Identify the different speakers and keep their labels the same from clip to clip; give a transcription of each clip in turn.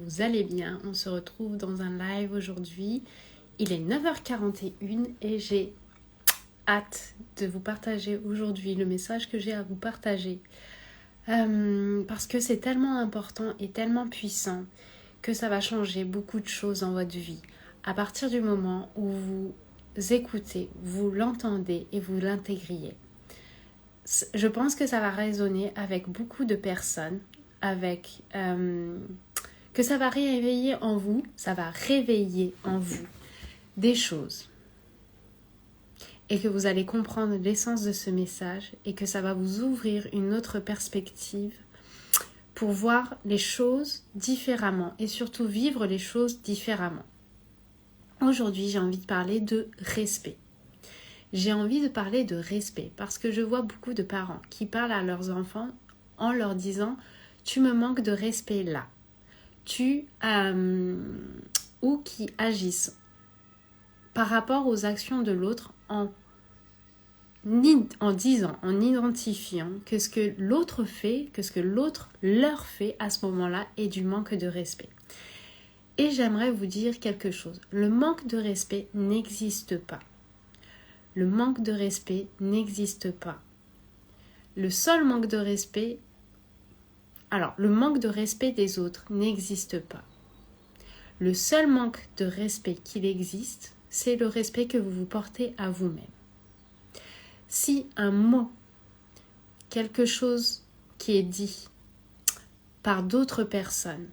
Speaker 1: Vous allez bien, on se retrouve dans un live aujourd'hui. Il est 9h41 et j'ai hâte de vous partager aujourd'hui le message que j'ai à vous partager. Parce que c'est tellement important et tellement puissant que ça va changer beaucoup de choses dans votre vie. À partir du moment où vous écoutez, vous l'entendez et vous l'intégriez. Je pense que ça va résonner avec beaucoup de personnes, que ça va réveiller en vous, des choses. Et que vous allez comprendre l'essence de ce message et que ça va vous ouvrir une autre perspective pour voir les choses différemment et surtout vivre les choses différemment. Aujourd'hui, j'ai envie de parler de respect. J'ai envie de parler de respect parce que je vois beaucoup de parents qui parlent à leurs enfants en leur disant « tu me manques de respect là ». Ou qui agissent par rapport aux actions de l'autre en identifiant que ce que l'autre fait, que ce que l'autre leur fait à ce moment-là est du manque de respect. Et j'aimerais vous dire quelque chose. Le manque de respect n'existe pas. Le manque de respect n'existe pas. Le seul manque de respect... Alors, le manque de respect des autres n'existe pas. Le seul manque de respect qu'il existe, c'est le respect que vous vous portez à vous-même. Si un mot, quelque chose qui est dit par d'autres personnes,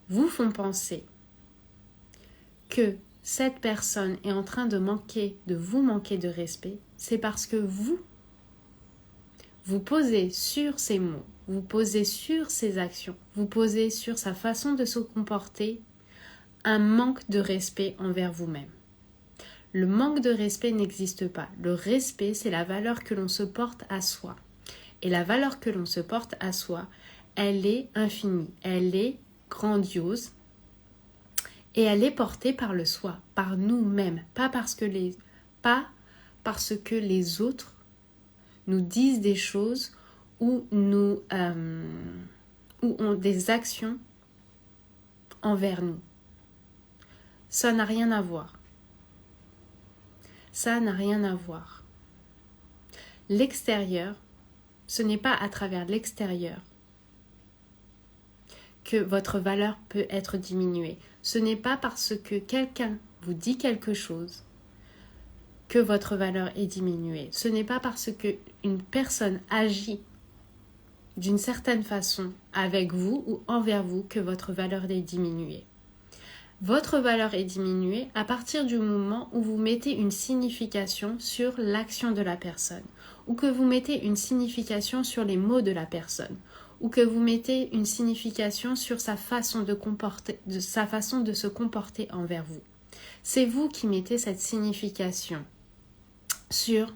Speaker 1: vous font penser que cette personne est en train de vous manquer de respect, c'est parce que vous posez sur ces mots, vous posez sur ses actions, vous posez sur sa façon de se comporter un manque de respect envers vous-même. Le manque de respect n'existe pas. Le respect, c'est la valeur que l'on se porte à soi. Et la valeur que l'on se porte à soi, elle est infinie, elle est grandiose et elle est portée par le soi, par nous-mêmes, pas parce que les autres nous disent des choses ou ont des actions envers nous. Ça n'a rien à voir. Ça n'a rien à voir. L'extérieur, ce n'est pas à travers l'extérieur que votre valeur peut être diminuée. Ce n'est pas parce que quelqu'un vous dit quelque chose que votre valeur est diminuée. Ce n'est pas parce qu'une personne agit d'une certaine façon avec vous ou envers vous que votre valeur est diminuée. Votre valeur est diminuée à partir du moment où vous mettez une signification sur l'action de la personne, ou que vous mettez une signification sur les mots de la personne, ou que vous mettez une signification sur sa façon de se comporter envers vous. C'est vous qui mettez cette signification sur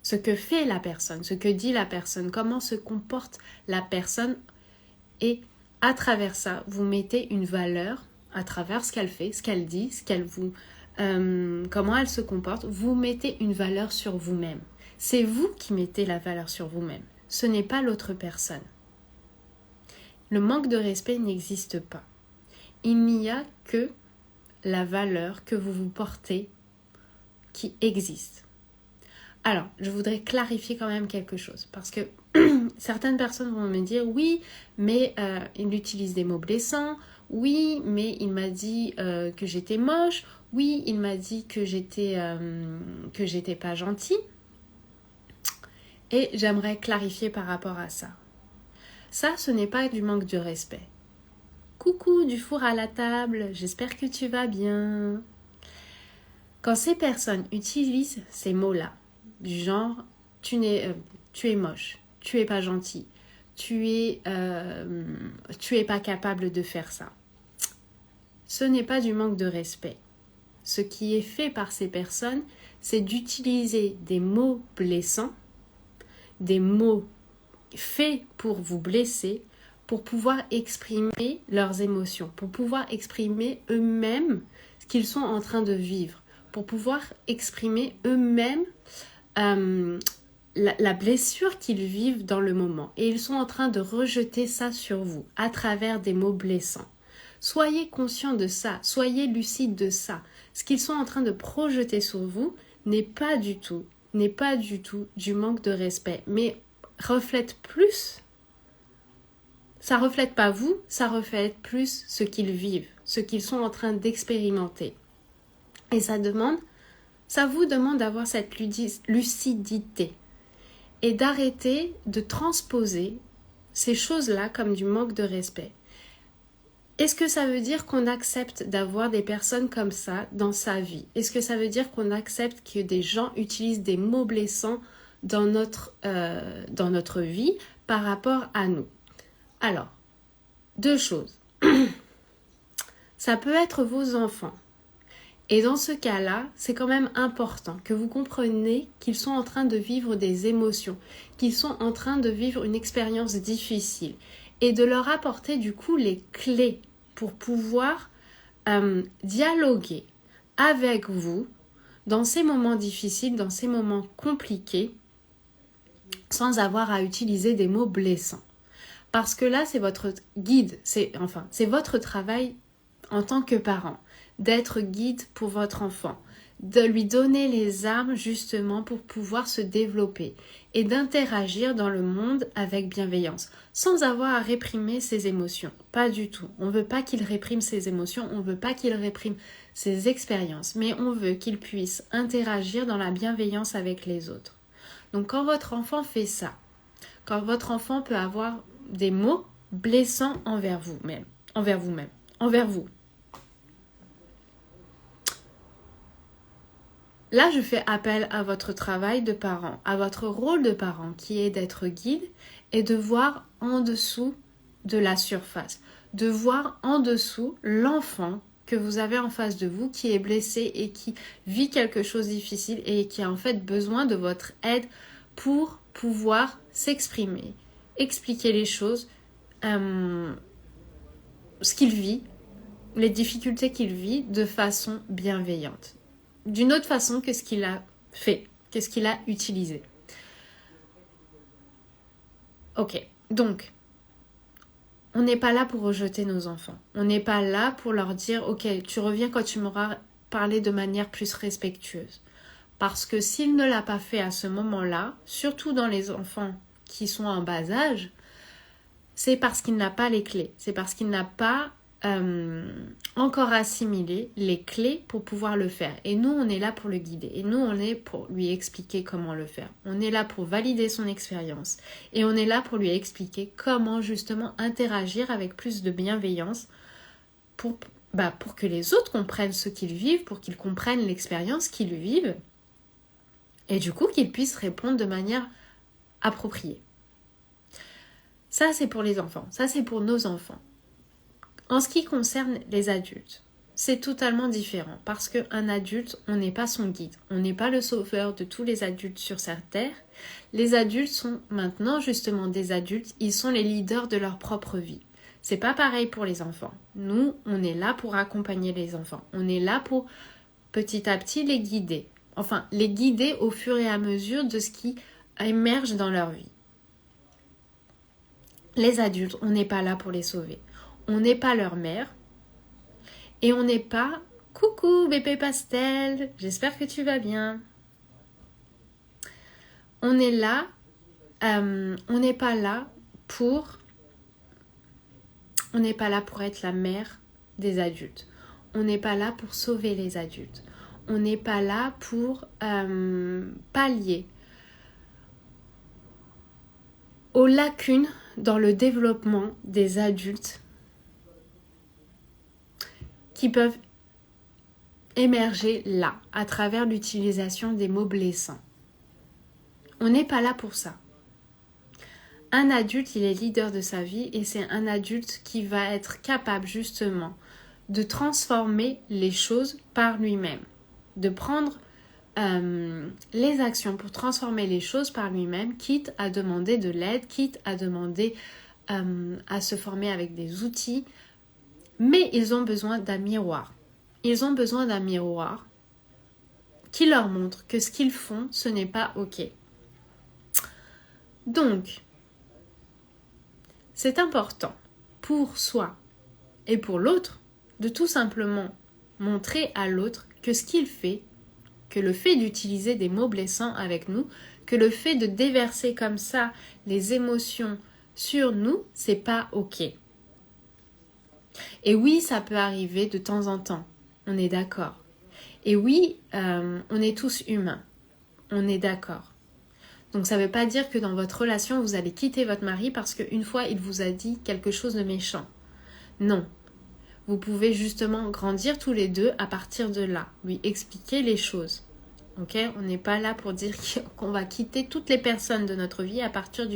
Speaker 1: ce que fait la personne, ce que dit la personne, comment se comporte la personne, et à travers ça, vous mettez une valeur à travers ce qu'elle fait, ce qu'elle dit, comment elle se comporte. Vous mettez une valeur sur vous-même. C'est vous qui mettez la valeur sur vous-même. Ce n'est pas l'autre personne. Le manque de respect n'existe pas. Il n'y a que la valeur que vous vous portez qui existe. Alors, je voudrais clarifier quand même quelque chose, parce que certaines personnes vont me dire « Oui, mais il utilise des mots blessants. Oui, mais il m'a dit que j'étais moche. Oui, il m'a dit que j'étais pas gentille. » Et j'aimerais clarifier par rapport à ça. Ça, ce n'est pas du manque de respect. Coucou du four à la table, j'espère que tu vas bien. Quand ces personnes utilisent ces mots-là, du genre tu es moche, tu es pas gentil, tu es pas capable de faire ça. Ce n'est pas du manque de respect. Ce qui est fait par ces personnes, c'est d'utiliser des mots blessants, des mots faits pour vous blesser, pour pouvoir exprimer leurs émotions, pour pouvoir exprimer eux-mêmes ce qu'ils sont en train de vivre, pour pouvoir exprimer eux-mêmes la blessure qu'ils vivent dans le moment. Et ils sont en train de rejeter ça sur vous à travers des mots blessants. Soyez conscient de ça, soyez lucide de ça. Ce qu'ils sont en train de projeter sur vous n'est pas du tout du manque de respect, mais reflète plus. Ça reflète pas vous, ça reflète plus ce qu'ils vivent, ce qu'ils sont en train d'expérimenter. Et ça vous demande d'avoir cette lucidité et d'arrêter de transposer ces choses-là comme du manque de respect. Est-ce que ça veut dire qu'on accepte d'avoir des personnes comme ça dans sa vie? Est-ce que ça veut dire qu'on accepte que des gens utilisent des mots blessants dans notre vie par rapport à nous? Alors, 2 choses. Ça peut être vos enfants. Et dans ce cas-là, c'est quand même important que vous compreniez qu'ils sont en train de vivre des émotions, qu'ils sont en train de vivre une expérience difficile et de leur apporter du coup les clés pour pouvoir dialoguer avec vous dans ces moments difficiles, dans ces moments compliqués, sans avoir à utiliser des mots blessants. Parce que là, c'est votre guide, c'est votre travail en tant que parent, d'être guide pour votre enfant, de lui donner les armes justement pour pouvoir se développer et d'interagir dans le monde avec bienveillance, sans avoir à réprimer ses émotions. Pas du tout. On ne veut pas qu'il réprime ses émotions, on ne veut pas qu'il réprime ses expériences, mais on veut qu'il puisse interagir dans la bienveillance avec les autres. Donc quand votre enfant fait ça, quand votre enfant peut avoir des mots blessants envers vous-même, envers vous. Là, je fais appel à votre travail de parent, à votre rôle de parent qui est d'être guide et de voir en dessous de la surface, de voir en dessous l'enfant que vous avez en face de vous qui est blessé et qui vit quelque chose de difficile et qui a en fait besoin de votre aide pour pouvoir s'exprimer, expliquer les choses, ce qu'il vit, les difficultés qu'il vit de façon bienveillante. D'une autre façon que ce qu'il a fait, qu'est-ce qu'il a utilisé. Ok, donc, on n'est pas là pour rejeter nos enfants. On n'est pas là pour leur dire, ok, tu reviens quand tu m'auras parlé de manière plus respectueuse. Parce que s'il ne l'a pas fait à ce moment-là, surtout dans les enfants qui sont en bas âge, c'est parce qu'il n'a pas les clés. C'est parce qu'il n'a pas encore assimilé les clés pour pouvoir le faire. Et nous, on est là pour le guider. Et nous, on est pour lui expliquer comment le faire. On est là pour valider son expérience. Et on est là pour lui expliquer comment justement interagir avec plus de bienveillance pour que les autres comprennent ce qu'ils vivent, pour qu'ils comprennent l'expérience qu'ils vivent. Et du coup, qu'ils puissent répondre de manière appropriée. Ça, c'est pour les enfants. Ça, c'est pour nos enfants. En ce qui concerne les adultes, c'est totalement différent parce qu'un adulte, on n'est pas son guide. On n'est pas le sauveur de tous les adultes sur cette terre. Les adultes sont maintenant justement des adultes. Ils sont les leaders de leur propre vie. C'est pas pareil pour les enfants. Nous, on est là pour accompagner les enfants. On est là pour petit à petit les guider. Enfin, les guider au fur et à mesure de ce qui émerge dans leur vie. Les adultes, on n'est pas là pour les sauver. On n'est pas leur mère. Et on n'est pas « Coucou bébé pastel, j'espère que tu vas bien ». On est là, on n'est pas là pour être la mère des adultes. On n'est pas là pour sauver les adultes. On n'est pas là pour pallier aux lacunes dans le développement des adultes qui peuvent émerger là, à travers l'utilisation des mots blessants. On n'est pas là pour ça. Un adulte, il est leader de sa vie et c'est un adulte qui va être capable justement de transformer les choses par lui-même, de prendre les actions pour transformer les choses par lui-même, quitte à demander de l'aide, quitte à demander à se former avec des outils. Mais ils ont besoin d'un miroir. Ils ont besoin d'un miroir qui leur montre que ce qu'ils font, ce n'est pas OK. Donc, c'est important pour soi et pour l'autre de tout simplement montrer à l'autre que ce qu'il fait, que le fait d'utiliser des mots blessants avec nous, que le fait de déverser comme ça les émotions sur nous, c'est pas ok. Et oui, ça peut arriver de temps en temps, on est d'accord. Et oui, on est tous humains, on est d'accord. Donc ça ne veut pas dire que dans votre relation, vous allez quitter votre mari parce qu'une fois, il vous a dit quelque chose de méchant. Non. Vous pouvez justement grandir tous les deux à partir de là, lui expliquer les choses. Ok, on n'est pas là pour dire qu'on va quitter toutes les personnes de notre vie à partir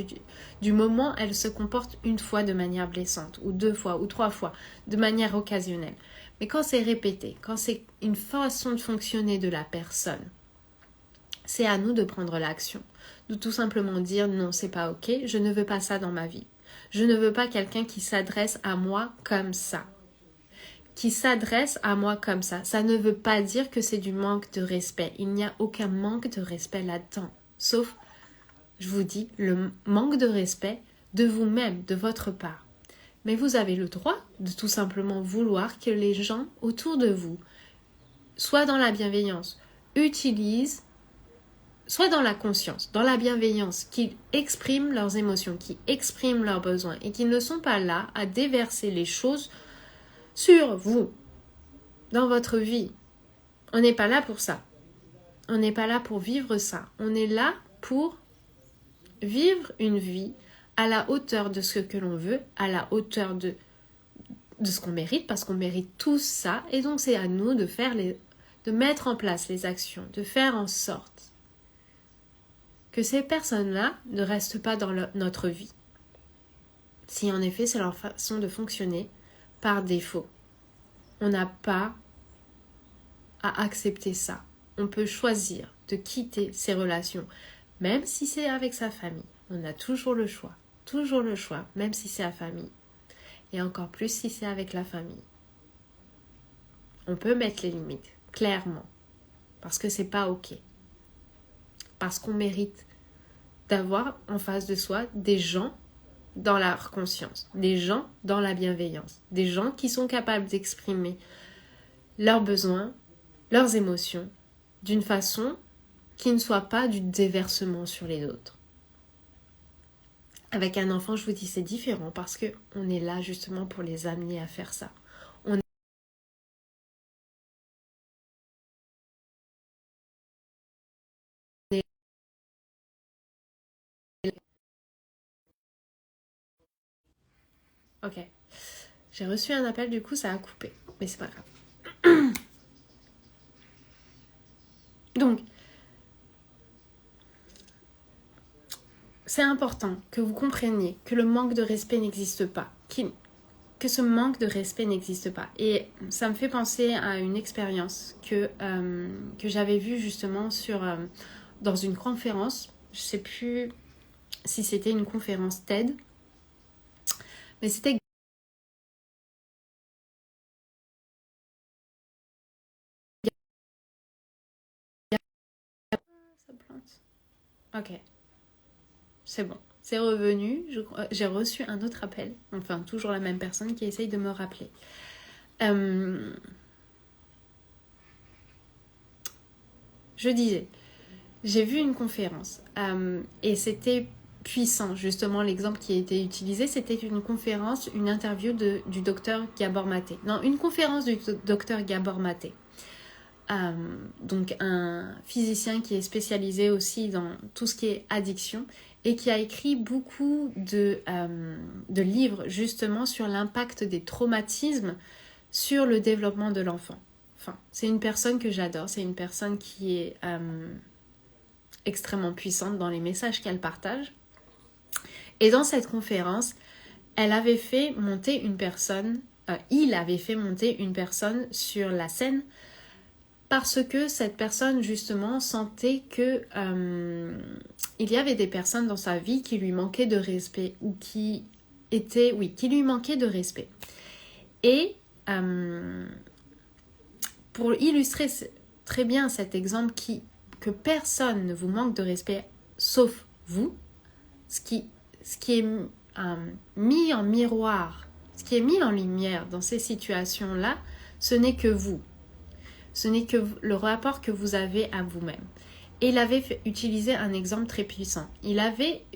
Speaker 1: du moment où elles se comportent une fois de manière blessante, ou 2 fois, ou 3 fois, de manière occasionnelle. Mais quand c'est répété, quand c'est une façon de fonctionner de la personne, c'est à nous de prendre l'action, de tout simplement dire non, c'est pas ok, je ne veux pas ça dans ma vie. Je ne veux pas quelqu'un qui s'adresse à moi comme ça. Qui s'adresse à moi comme ça. Ça ne veut pas dire que c'est du manque de respect. Il n'y a aucun manque de respect là-dedans. Sauf, je vous dis, le manque de respect de vous-même, de votre part. Mais vous avez le droit de tout simplement vouloir que les gens autour de vous, soit dans la bienveillance, utilisent, soit dans la conscience, dans la bienveillance, qu'ils expriment leurs émotions, qu'ils expriment leurs besoins et qu'ils ne sont pas là à déverser les choses sur vous, dans votre vie. On n'est pas là pour ça. On n'est pas là pour vivre ça. On est là pour vivre une vie à la hauteur de ce que l'on veut, à la hauteur de ce qu'on mérite, parce qu'on mérite tout ça. Et donc c'est à nous de mettre en place les actions, de faire en sorte que ces personnes-là ne restent pas dans notre vie. Si en effet c'est leur façon de fonctionner par défaut. On n'a pas à accepter ça. On peut choisir de quitter ces relations, même si c'est avec sa famille. On a toujours le choix, même si c'est la famille. Et encore plus si c'est avec la famille. On peut mettre les limites, clairement, parce que c'est pas ok. Parce qu'on mérite d'avoir en face de soi des gens dans leur conscience, des gens dans la bienveillance, des gens qui sont capables d'exprimer leurs besoins, leurs émotions, d'une façon qui ne soit pas du déversement sur les autres. Avec un enfant, je vous dis, c'est différent parce qu'on est là justement pour les amener à faire ça. On est... Ok. J'ai reçu un appel, du coup, ça a coupé. Mais c'est pas grave. Donc, c'est important que vous compreniez que le manque de respect n'existe pas. Que ce manque de respect n'existe pas. Et ça me fait penser à une expérience que j'avais vue justement dans une conférence. Je ne sais plus si c'était une conférence TED, mais c'était... Ça plante. Ok, c'est bon. C'est revenu. J'ai reçu un autre appel. Enfin, toujours la même personne qui essaye de me rappeler. Je disais, j'ai vu une conférence et c'était puissant. Justement, l'exemple qui a été utilisé, c'était une conférence, une interview du docteur Gabor Maté. Non, une conférence du docteur Gabor Maté. Donc un physicien qui est spécialisé aussi dans tout ce qui est addiction et qui a écrit beaucoup de livres justement sur l'impact des traumatismes sur le développement de l'enfant. Enfin, c'est une personne que j'adore, c'est une personne qui est extrêmement puissante dans les messages qu'elle partage. Et dans cette conférence, il avait fait monter une personne sur la scène parce que cette personne justement sentait que il y avait des personnes dans sa vie qui lui manquaient de respect ou qui lui manquaient de respect. Et pour illustrer très bien cet exemple que personne ne vous manque de respect sauf vous, ce qui est mis en miroir, ce qui est mis en lumière dans ces situations-là, ce n'est que vous. Ce n'est que le rapport que vous avez à vous-même. Et il avait utilisé un exemple très puissant. Il avait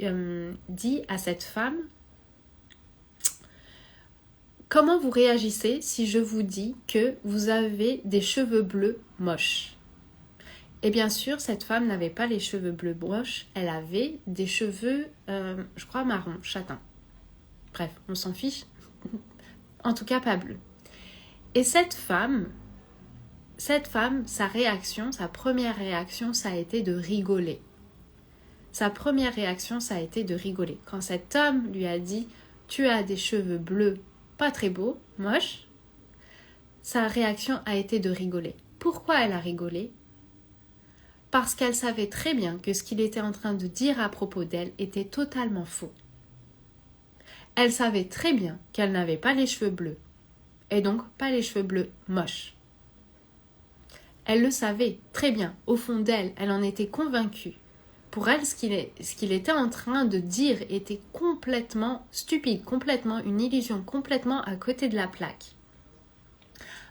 Speaker 1: dit à cette femme, comment vous réagissez si je vous dis que vous avez des cheveux bleus moches? Et bien sûr, cette femme n'avait pas les cheveux bleus moches, elle avait des cheveux, je crois, marron, châtain. Bref, on s'en fiche. En tout cas, pas bleu. Et cette femme, sa réaction, sa première réaction, ça a été de rigoler. Sa première réaction, ça a été de rigoler. Quand cet homme lui a dit « Tu as des cheveux bleus, pas très beaux, moches », sa réaction a été de rigoler. Pourquoi elle a rigolé? Parce qu'elle savait très bien que ce qu'il était en train de dire à propos d'elle était totalement faux. Elle savait très bien qu'elle n'avait pas les cheveux bleus, et donc pas les cheveux bleus moches. Elle le savait très bien, au fond d'elle, elle en était convaincue. Pour elle, ce qu'il était en train de dire était complètement stupide, complètement une illusion, complètement à côté de la plaque.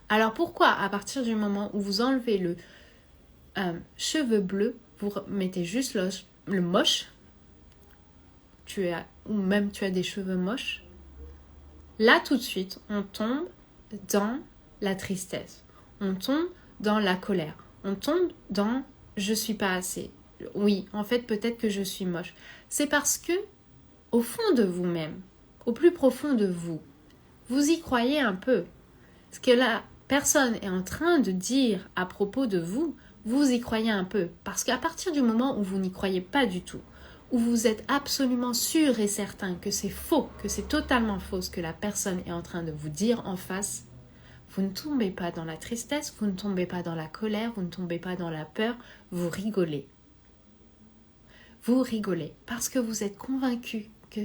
Speaker 1: Alors pourquoi, à partir du moment où vous enlevez le cheveux bleus, vous mettez juste le moche, ou même tu as des cheveux moches, là tout de suite, on tombe dans la tristesse, on tombe dans la colère, on tombe dans « je suis pas assez ». Oui, en fait, peut-être que je suis moche. C'est parce que, au fond de vous-même, au plus profond de vous, vous y croyez un peu. Ce que la personne est en train de dire à propos de vous, vous y croyez un peu. Parce qu'à partir du moment où vous n'y croyez pas du tout, où vous êtes absolument sûr et certain que c'est faux, que c'est totalement faux ce que la personne est en train de vous dire en face, vous ne tombez pas dans la tristesse, vous ne tombez pas dans la colère, vous ne tombez pas dans la peur, vous rigolez. Vous rigolez parce que vous êtes convaincu que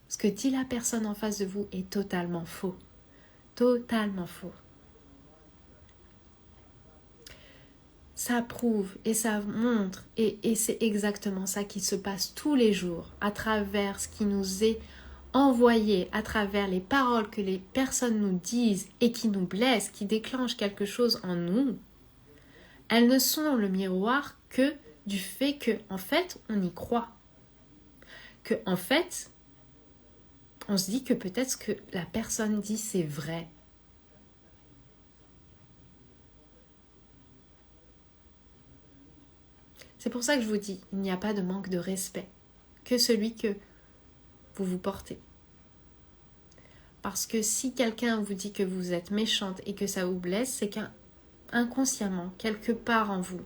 Speaker 1: ce que dit la personne en face de vous est totalement faux. Totalement faux. Ça prouve et ça montre, et c'est exactement ça qui se passe tous les jours à travers ce qui nous est envoyé, à travers les paroles que les personnes nous disent et qui nous blessent, qui déclenchent quelque chose en nous. Elles ne sont le miroir que du fait que, en fait, on y croit. Que, en fait, on se dit que peut-être ce que la personne dit, c'est vrai. C'est pour ça que je vous dis, il n'y a pas de manque de respect que celui que vous vous portez. Parce que si quelqu'un vous dit que vous êtes méchante et que ça vous blesse, c'est qu'inconsciemment, quelque part en vous,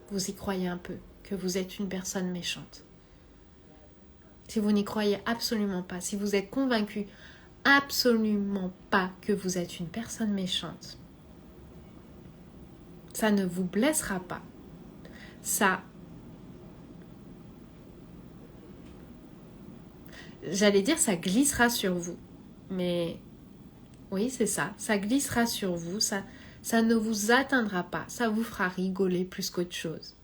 Speaker 1: vous y croyez un peu, que vous êtes une personne méchante. Si vous n'y croyez absolument pas, si vous êtes convaincu absolument pas que vous êtes une personne méchante, ça ne vous blessera pas. J'allais dire ça glissera sur vous. Mais oui, c'est ça. Ça glissera sur vous. Ça ne vous atteindra pas. Ça vous fera rigoler plus qu'autre chose.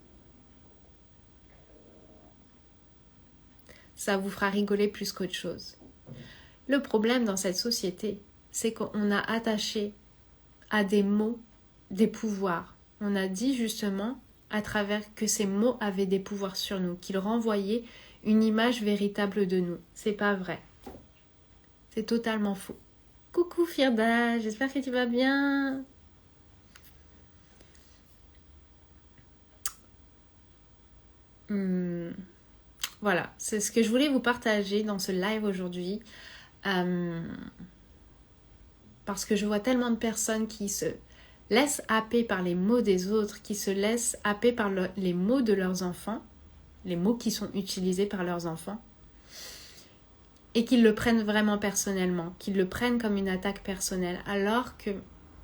Speaker 1: Ça vous fera rigoler plus qu'autre chose. Le problème dans cette société, c'est qu'on a attaché à des mots des pouvoirs. On a dit justement à travers que ces mots avaient des pouvoirs sur nous, qu'ils renvoyaient une image véritable de nous. C'est pas vrai. C'est totalement faux. Coucou Firda, j'espère que tu vas bien. Voilà, c'est ce que je voulais vous partager dans ce live aujourd'hui. Parce que je vois tellement de personnes qui se laissent happer par les mots des autres, qui se laissent happer par les mots de leurs enfants, les mots qui sont utilisés par leurs enfants, et qu'ils le prennent vraiment personnellement, qu'ils le prennent comme une attaque personnelle, alors que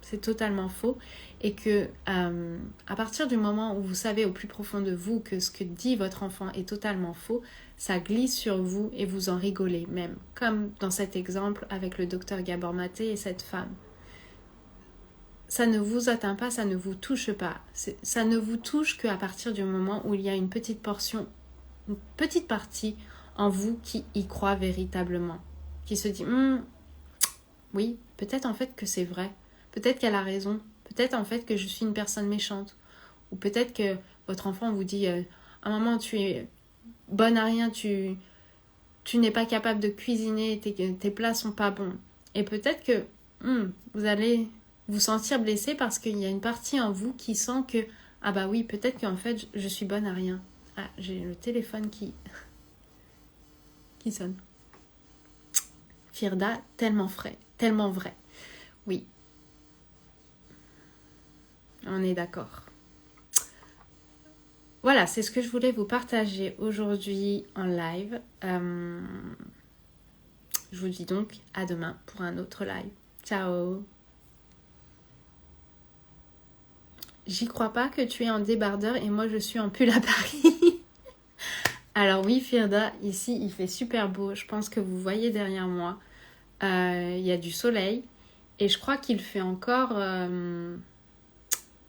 Speaker 1: c'est totalement faux, et que à partir du moment où vous savez au plus profond de vous que ce que dit votre enfant est totalement faux, ça glisse sur vous et vous en rigolez même, comme dans cet exemple avec le docteur Gabor Maté et cette femme. Ça ne vous atteint pas, ça ne vous touche pas. Ça ne vous touche qu'à partir du moment où il y a une petite portion, une petite partie en vous qui y croit véritablement. Qui se dit, oui, peut-être en fait que c'est vrai. Peut-être qu'elle a raison. Peut-être en fait que je suis une personne méchante. Ou peut-être que votre enfant vous dit, à un moment tu es bonne à rien, tu n'es pas capable de cuisiner, tes plats sont pas bons. Et peut-être que vous allez vous sentir blessé parce qu'il y a une partie en vous qui sent que, ah bah oui, peut-être qu'en fait je suis bonne à rien. Ah, j'ai le téléphone qui sonne. Firda, tellement frais, tellement vrai. Oui, on est d'accord. Voilà, c'est ce que je voulais vous partager aujourd'hui en live. Je vous dis donc à demain pour un autre live. Ciao. J'y crois pas que tu es en débardeur et moi je suis en pull à Paris. Alors oui, Firda, ici il fait super beau. Je pense que vous voyez derrière moi. Il y a du soleil. Et je crois qu'il fait encore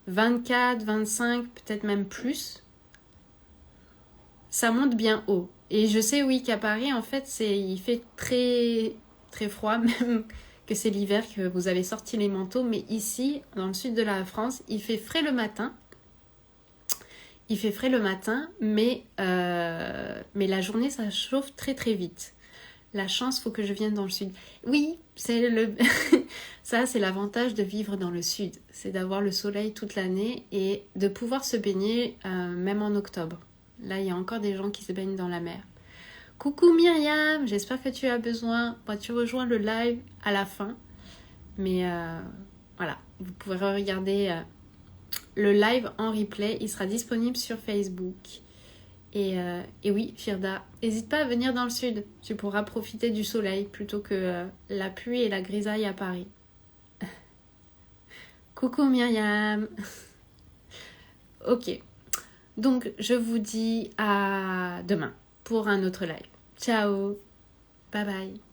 Speaker 1: 24, 25, peut-être même plus. Ça monte bien haut. Et je sais, oui, qu'à Paris, en fait, il fait très, très froid, même que c'est l'hiver, que vous avez sorti les manteaux. Mais ici, dans le sud de la France, il fait frais le matin. Il fait frais le matin, mais la journée, ça chauffe très, très vite. La chance, faut que je vienne dans le sud. Oui, ça, c'est l'avantage de vivre dans le sud. C'est d'avoir le soleil toute l'année et de pouvoir se baigner même en octobre. Là, il y a encore des gens qui se baignent dans la mer. Coucou Myriam, j'espère que tu as besoin. Bon, tu rejoins le live à la fin. Mais voilà, vous pourrez regarder le live en replay. Il sera disponible sur Facebook. Et oui, Firda, n'hésite pas à venir dans le sud. Tu pourras profiter du soleil plutôt que la pluie et la grisaille à Paris. Coucou Myriam. Ok. Donc, je vous dis à demain pour un autre live. Ciao. Bye bye.